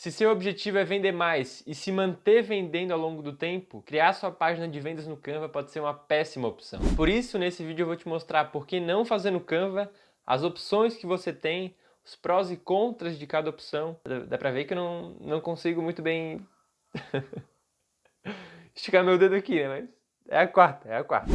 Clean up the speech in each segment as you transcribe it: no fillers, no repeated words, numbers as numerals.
Se seu objetivo é vender mais e se manter vendendo ao longo do tempo, criar sua página de vendas no Canva pode ser uma péssima opção. Por isso, nesse vídeo eu vou te mostrar por que não fazer no Canva, as opções que você tem, os prós e contras de cada opção. Dá pra ver que eu não consigo muito bem esticar meu dedo aqui, né? Mas é a quarta.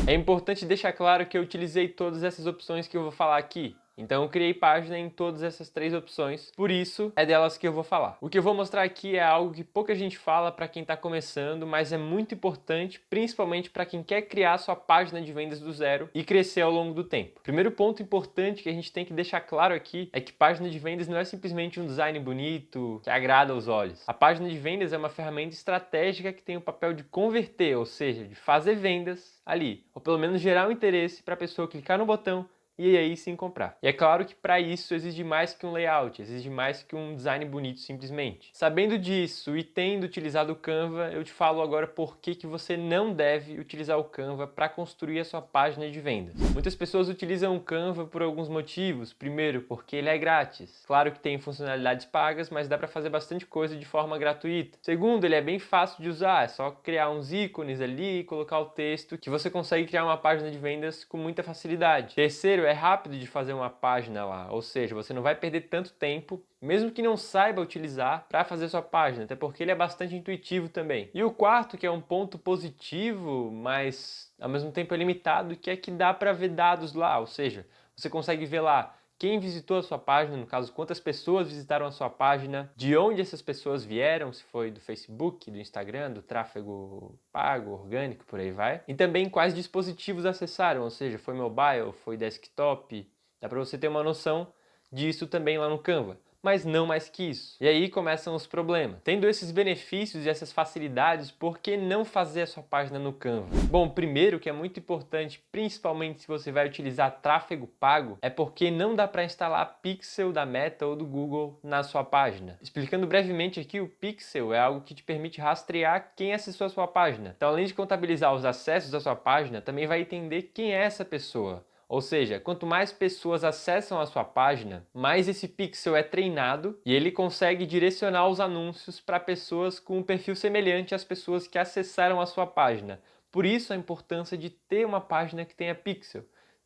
É importante deixar claro que eu utilizei todas essas opções que eu vou falar aqui. Então eu criei página em todas essas três opções, por isso é delas que eu vou falar. O que eu vou mostrar aqui é algo que pouca gente fala para quem está começando, mas é muito importante, principalmente para quem quer criar sua página de vendas do zero e crescer ao longo do tempo. Primeiro ponto importante que a gente tem que deixar claro aqui é que página de vendas não é simplesmente um design bonito que agrada aos olhos. A página de vendas é uma ferramenta estratégica que tem o papel de converter, ou seja, de fazer vendas ali, ou pelo menos gerar um interesse para a pessoa clicar no botão e aí sim comprar. E é claro que para isso exige mais que um layout, exige mais que um design bonito simplesmente. Sabendo disso e tendo utilizado o Canva, eu te falo agora por que você não deve utilizar o Canva para construir a sua página de vendas. Muitas pessoas utilizam o Canva por alguns motivos. Primeiro, porque ele é grátis. Claro que tem funcionalidades pagas, mas dá para fazer bastante coisa de forma gratuita. Segundo, ele é bem fácil de usar, é só criar uns ícones ali e colocar o texto que você consegue criar uma página de vendas com muita facilidade. Terceiro, é rápido de fazer uma página lá, ou seja, você não vai perder tanto tempo, mesmo que não saiba utilizar, para fazer sua página, até porque ele é bastante intuitivo também. E o quarto, que é um ponto positivo, mas ao mesmo tempo é limitado, que é que dá para ver dados lá, ou seja, você consegue ver lá quem visitou a sua página, no caso, quantas pessoas visitaram a sua página, de onde essas pessoas vieram, se foi do Facebook, do Instagram, do tráfego pago, orgânico, por aí vai. E também quais dispositivos acessaram, ou seja, foi mobile, foi desktop. Dá para você ter uma noção disso também lá no Canva, mas não mais que isso. E aí começam os problemas. Tendo esses benefícios e essas facilidades, por que não fazer a sua página no Canva? Bom, primeiro, que é muito importante, principalmente se você vai utilizar tráfego pago, é porque não dá para instalar pixel da Meta ou do Google na sua página. Explicando brevemente aqui, o pixel é algo que te permite rastrear quem acessou a sua página. Então, além de contabilizar os acessos à sua página, também vai entender quem é essa pessoa. Ou seja, quanto mais pessoas acessam a sua página, mais esse pixel é treinado e ele consegue direcionar os anúncios para pessoas com um perfil semelhante às pessoas que acessaram a sua página. Por isso a importância de ter uma página que tenha pixel.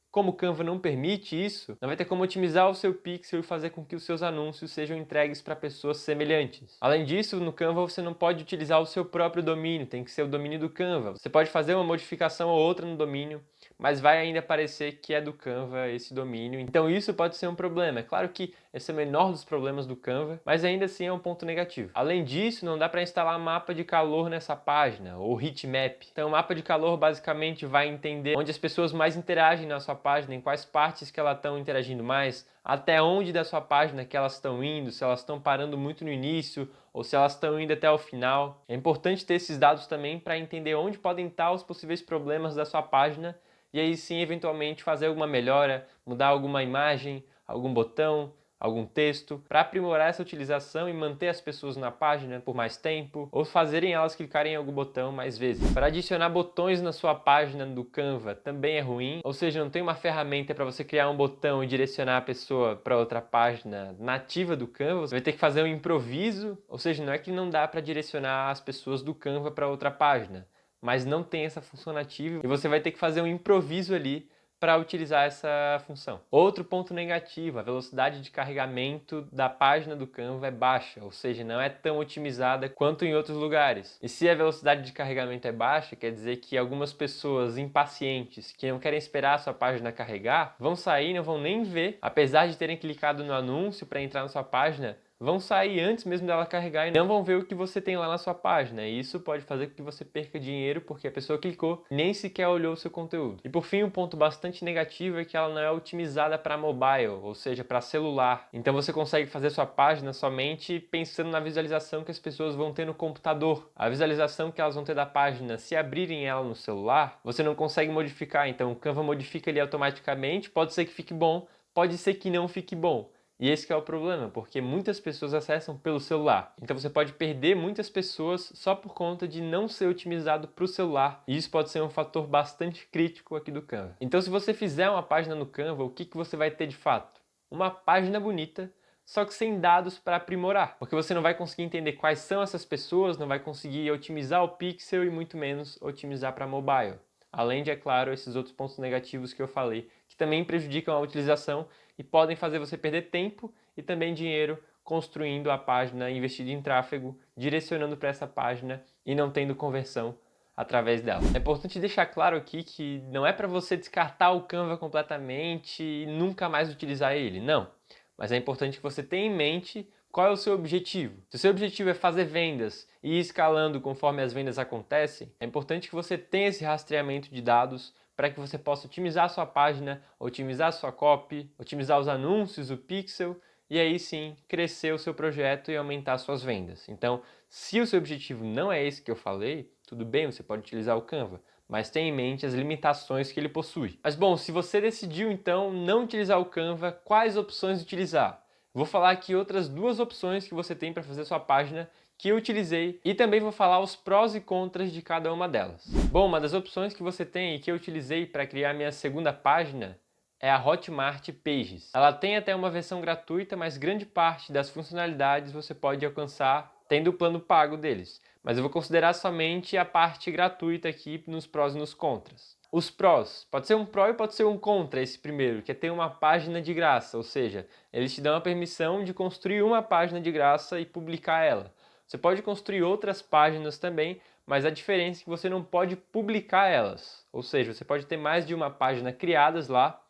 Como o Canva não permite isso, não vai ter como otimizar o seu pixel e fazer com que os seus anúncios sejam entregues para pessoas semelhantes. Além disso, no Canva você não pode utilizar o seu próprio domínio, tem que ser o domínio do Canva. Você pode fazer uma modificação ou outra no domínio, mas vai ainda parecer que é do Canva esse domínio. Então isso pode ser um problema. É claro que esse é o menor dos problemas do Canva, mas ainda assim é um ponto negativo. Além disso, não dá para instalar mapa de calor nessa página, ou heatmap. Então o mapa de calor basicamente vai entender onde as pessoas mais interagem na sua página, em quais partes que elas estão interagindo mais, até onde da sua página que elas estão indo, se elas estão parando muito no início ou se elas estão indo até o final. É importante ter esses dados também para entender onde podem estar os possíveis problemas da sua página e aí sim, eventualmente, fazer alguma melhora, mudar alguma imagem, algum botão, algum texto, para aprimorar essa utilização e manter as pessoas na página por mais tempo, ou fazerem elas clicarem em algum botão mais vezes. Para adicionar botões na sua página do Canva também é ruim, ou seja, não tem uma ferramenta para você criar um botão e direcionar a pessoa para outra página nativa do Canva, você vai ter que fazer um improviso, ou seja, não é que não dá para direcionar as pessoas do Canva para outra página, mas não tem essa função nativa e você vai ter que fazer um improviso ali para utilizar essa função. Outro ponto negativo, a velocidade de carregamento da página do Canva é baixa, ou seja, não é tão otimizada quanto em outros lugares. E se a velocidade de carregamento é baixa, quer dizer que algumas pessoas impacientes que não querem esperar a sua página carregar, vão sair e não vão nem ver, apesar de terem clicado no anúncio para entrar na sua página, vão sair antes mesmo dela carregar e não vão ver o que você tem lá na sua página. E isso pode fazer com que você perca dinheiro porque a pessoa clicou e nem sequer olhou o seu conteúdo. E por fim, um ponto bastante negativo é que ela não é otimizada para mobile, ou seja, para celular. Então você consegue fazer sua página somente pensando na visualização que as pessoas vão ter no computador. A visualização que elas vão ter da página, se abrirem ela no celular, você não consegue modificar. Então o Canva modifica ele automaticamente, pode ser que fique bom, pode ser que não fique bom. E esse que é o problema, porque muitas pessoas acessam pelo celular. Então você pode perder muitas pessoas só por conta de não ser otimizado para o celular. E isso pode ser um fator bastante crítico aqui do Canva. Então se você fizer uma página no Canva, o que você vai ter de fato? Uma página bonita, só que sem dados para aprimorar, porque você não vai conseguir entender quais são essas pessoas, não vai conseguir otimizar o pixel e muito menos otimizar para mobile. Além de, é claro, esses outros pontos negativos que eu falei, que também prejudicam a utilização e podem fazer você perder tempo e também dinheiro construindo a página, investindo em tráfego, direcionando para essa página e não tendo conversão através dela. É importante deixar claro aqui que não é para você descartar o Canva completamente e nunca mais utilizar ele, não. Mas é importante que você tenha em mente qual é o seu objetivo. Se o seu objetivo é fazer vendas e ir escalando conforme as vendas acontecem, é importante que você tenha esse rastreamento de dados para que você possa otimizar a sua página, otimizar a sua copy, otimizar os anúncios, o pixel, e aí sim crescer o seu projeto e aumentar suas vendas. Então, se o seu objetivo não é esse que eu falei, tudo bem, você pode utilizar o Canva, mas tenha em mente as limitações que ele possui. Mas bom, se você decidiu então não utilizar o Canva, quais opções utilizar? Vou falar aqui outras duas opções que você tem para fazer sua página que eu utilizei e também vou falar os prós e contras de cada uma delas. Bom, uma das opções que você tem e que eu utilizei para criar minha segunda página é a Hotmart Pages. Ela tem até uma versão gratuita, mas grande parte das funcionalidades você pode alcançar tendo o plano pago deles. Mas eu vou considerar somente a parte gratuita aqui nos prós e nos contras. Os prós, pode ser um pró e pode ser um contra esse primeiro, que é ter uma página de graça, ou seja, eles te dão a permissão de construir uma página de graça e publicar ela. Você pode construir outras páginas também, mas a diferença é que você não pode publicar elas. Ou seja, você pode ter mais de uma página criadas lá,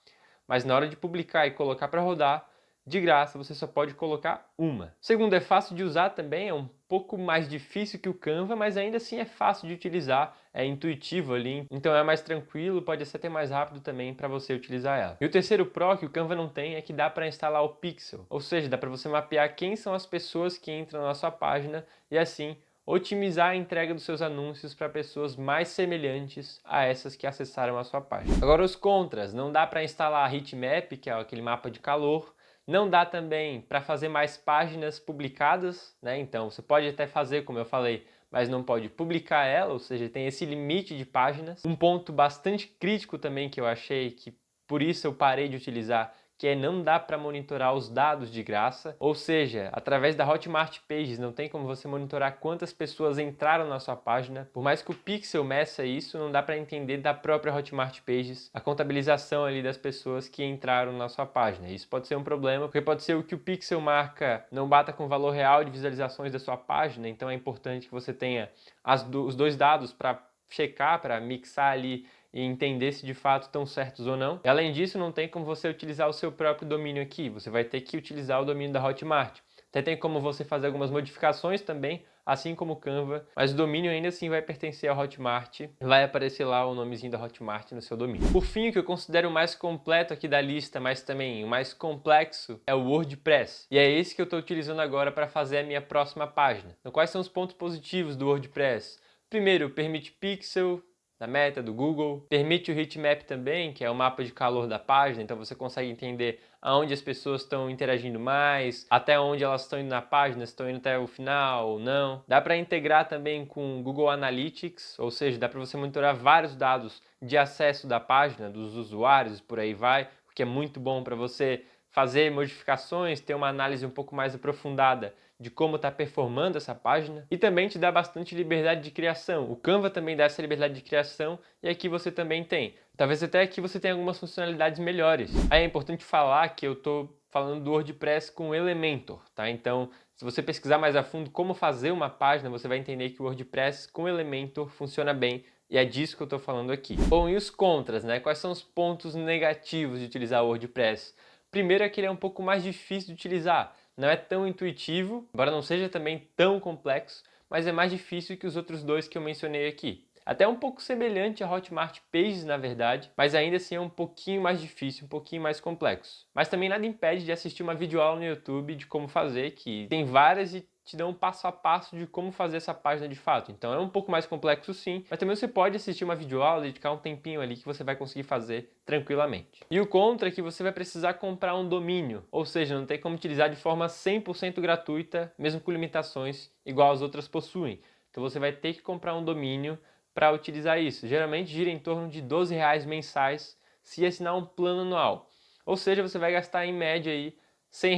mas na hora de publicar e colocar para rodar, de graça você só pode colocar uma. Segundo, é fácil de usar também, é um pouco mais difícil que o Canva, mas ainda assim é fácil de utilizar, é intuitivo ali, então é mais tranquilo, pode ser até mais rápido também para você utilizar ela. E o terceiro Pro que o Canva não tem é que dá para instalar o Pixel, ou seja, dá para você mapear quem são as pessoas que entram na sua página e assim otimizar a entrega dos seus anúncios para pessoas mais semelhantes a essas que acessaram a sua página. Agora os contras, não dá para instalar a heatmap, que é aquele mapa de calor, não dá também para fazer mais páginas publicadas, né? Então você pode até fazer, como eu falei, mas não pode publicar ela, ou seja, tem esse limite de páginas. Um ponto bastante crítico também que eu achei, que por isso eu parei de utilizar, que é não dá para monitorar os dados de graça, ou seja, através da Hotmart Pages não tem como você monitorar quantas pessoas entraram na sua página. Por mais que o Pixel meça isso, não dá para entender da própria Hotmart Pages a contabilização ali das pessoas que entraram na sua página. Isso pode ser um problema, porque pode ser o que o Pixel marca não bata com o valor real de visualizações da sua página, então é importante que você tenha os dois dados para checar, para mixar ali e entender se de fato estão certos ou não. E além disso, não tem como você utilizar o seu próprio domínio aqui, você vai ter que utilizar o domínio da Hotmart. Até tem como você fazer algumas modificações também, assim como o Canva, mas o domínio ainda assim vai pertencer à Hotmart, vai aparecer lá o nomezinho da Hotmart no seu domínio. Por fim, o que eu considero o mais completo aqui da lista, mas também o mais complexo, é o WordPress. E é esse que eu estou utilizando agora para fazer a minha próxima página. Então, quais são os pontos positivos do WordPress? Primeiro, permite pixel, da Meta, do Google. Permite o heatmap também, que é o mapa de calor da página, então você consegue entender aonde as pessoas estão interagindo mais, até onde elas estão indo na página, se estão indo até o final ou não. Dá para integrar também com o Google Analytics, ou seja, dá para você monitorar vários dados de acesso da página, dos usuários, por aí vai, o que é muito bom para você fazer modificações, ter uma análise um pouco mais aprofundada de como está performando essa página e também te dá bastante liberdade de criação. O Canva também dá essa liberdade de criação e aqui você também tem. Talvez até aqui você tenha algumas funcionalidades melhores. Aí é importante falar que eu estou falando do WordPress com Elementor, tá? Então, se você pesquisar mais a fundo como fazer uma página, você vai entender que o WordPress com Elementor funciona bem e é disso que eu estou falando aqui. Bom, e os contras, né? Quais são os pontos negativos de utilizar o WordPress? Primeiro é que ele é um pouco mais difícil de utilizar. Não é tão intuitivo, embora não seja também tão complexo, mas é mais difícil que os outros dois que eu mencionei aqui. Até um pouco semelhante a Hotmart Pages, na verdade, mas ainda assim é um pouquinho mais difícil, um pouquinho mais complexo. Mas também nada impede de assistir uma videoaula no YouTube de como fazer, que tem várias e te dão um passo a passo de como fazer essa página de fato. Então é um pouco mais complexo sim, mas também você pode assistir uma videoaula e dedicar um tempinho ali que você vai conseguir fazer tranquilamente. E o contra é que você vai precisar comprar um domínio, ou seja, não tem como utilizar de forma 100% gratuita, mesmo com limitações igual as outras possuem. Então você vai ter que comprar um domínio para utilizar isso. Geralmente gira em torno de R$ 12 mensais se assinar um plano anual. Ou seja, você vai gastar em média aí R$ 100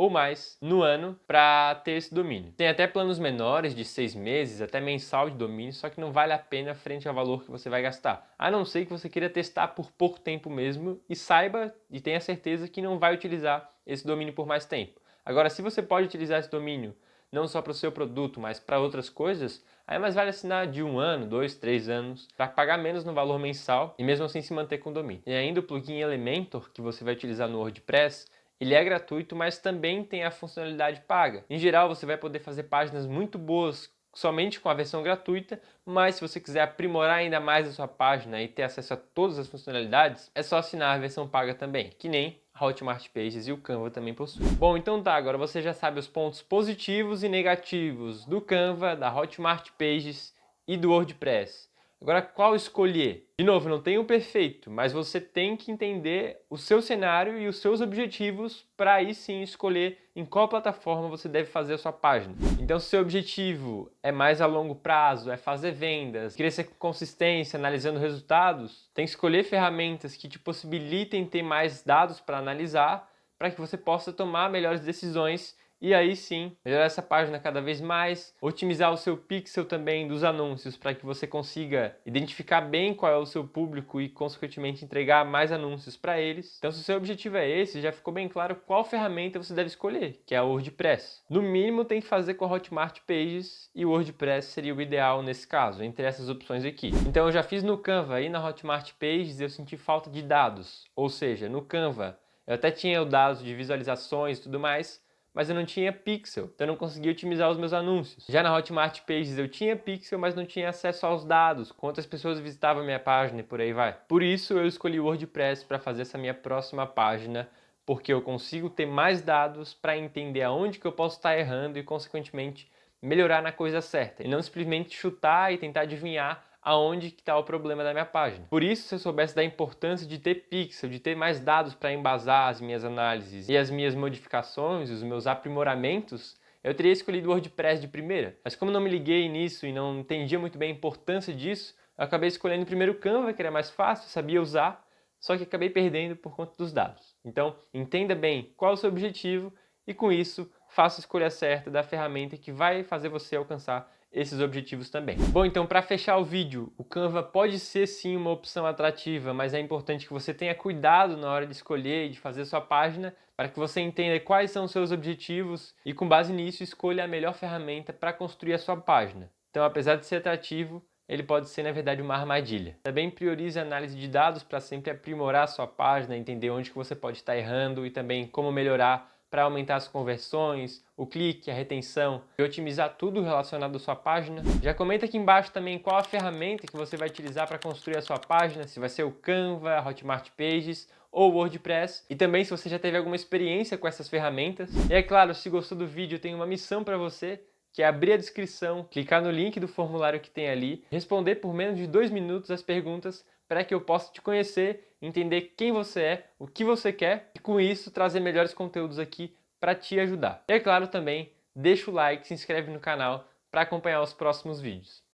ou mais no ano para ter esse domínio. Tem até planos menores de 6 meses, até mensal de domínio, só que não vale a pena frente ao valor que você vai gastar. A não ser que você queira testar por pouco tempo mesmo e saiba e tenha certeza que não vai utilizar esse domínio por mais tempo. Agora, se você pode utilizar esse domínio não só para o seu produto, mas para outras coisas, aí mais vale assinar de 1 ano, 2, 3 anos, para pagar menos no valor mensal e mesmo assim se manter com o domínio. E ainda o plugin Elementor, que você vai utilizar no WordPress, ele é gratuito, mas também tem a funcionalidade paga. Em geral, você vai poder fazer páginas muito boas somente com a versão gratuita, mas se você quiser aprimorar ainda mais a sua página e ter acesso a todas as funcionalidades, é só assinar a versão paga também, que nem a Hotmart Pages e o Canva também possuem. Bom, então tá, agora você já sabe os pontos positivos e negativos do Canva, da Hotmart Pages e do WordPress. Agora, qual escolher? De novo, não tem o perfeito, mas você tem que entender o seu cenário e os seus objetivos para aí sim escolher em qual plataforma você deve fazer a sua página. Então, se o seu objetivo é mais a longo prazo, é fazer vendas, crescer com consistência, analisando resultados, tem que escolher ferramentas que te possibilitem ter mais dados para analisar, para que você possa tomar melhores decisões e aí sim, melhorar essa página cada vez mais, otimizar o seu pixel também dos anúncios para que você consiga identificar bem qual é o seu público e consequentemente entregar mais anúncios para eles. Então, se o seu objetivo é esse, já ficou bem claro qual ferramenta você deve escolher, que é o WordPress. No mínimo tem que fazer com a Hotmart Pages e o WordPress seria o ideal nesse caso, entre essas opções aqui. Então eu já fiz no Canva e na Hotmart Pages, eu senti falta de dados, ou seja, no Canva eu até tinha os dados de visualizações e tudo mais, mas eu não tinha pixel, então eu não conseguia otimizar os meus anúncios. Já na Hotmart Pages eu tinha pixel, mas não tinha acesso aos dados, quantas pessoas visitavam a minha página e por aí vai. Por isso eu escolhi o WordPress para fazer essa minha próxima página, porque eu consigo ter mais dados para entender aonde que eu posso estar errando e, consequentemente, melhorar na coisa certa. E não simplesmente chutar e tentar adivinhar aonde que está o problema da minha página. Por isso, se eu soubesse da importância de ter pixel, de ter mais dados para embasar as minhas análises e as minhas modificações, os meus aprimoramentos, eu teria escolhido o WordPress de primeira. Mas como não me liguei nisso e não entendia muito bem a importância disso, eu acabei escolhendo primeiro o Canva, que era mais fácil, sabia usar, só que acabei perdendo por conta dos dados. Então, entenda bem qual é o seu objetivo e com isso, faça a escolha certa da ferramenta que vai fazer você alcançar esses objetivos também. Bom, então para fechar o vídeo, o Canva pode ser sim uma opção atrativa, mas é importante que você tenha cuidado na hora de escolher e de fazer sua página para que você entenda quais são os seus objetivos e com base nisso escolha a melhor ferramenta para construir a sua página. Então, apesar de ser atrativo, ele pode ser, na verdade, uma armadilha. Também priorize a análise de dados para sempre aprimorar a sua página, entender onde que você pode estar errando e também como melhorar para aumentar as conversões, o clique, a retenção e otimizar tudo relacionado à sua página. Já comenta aqui embaixo também qual a ferramenta que você vai utilizar para construir a sua página, se vai ser o Canva, a Hotmart Pages ou o WordPress, e também se você já teve alguma experiência com essas ferramentas. E é claro, se gostou do vídeo, eu tenho uma missão para você, que é abrir a descrição, clicar no link do formulário que tem ali, responder por menos de 2 minutos as perguntas para que eu possa te conhecer, entender quem você é, o que você quer e com isso trazer melhores conteúdos aqui para te ajudar. E é claro também, deixa o like, se inscreve no canal para acompanhar os próximos vídeos.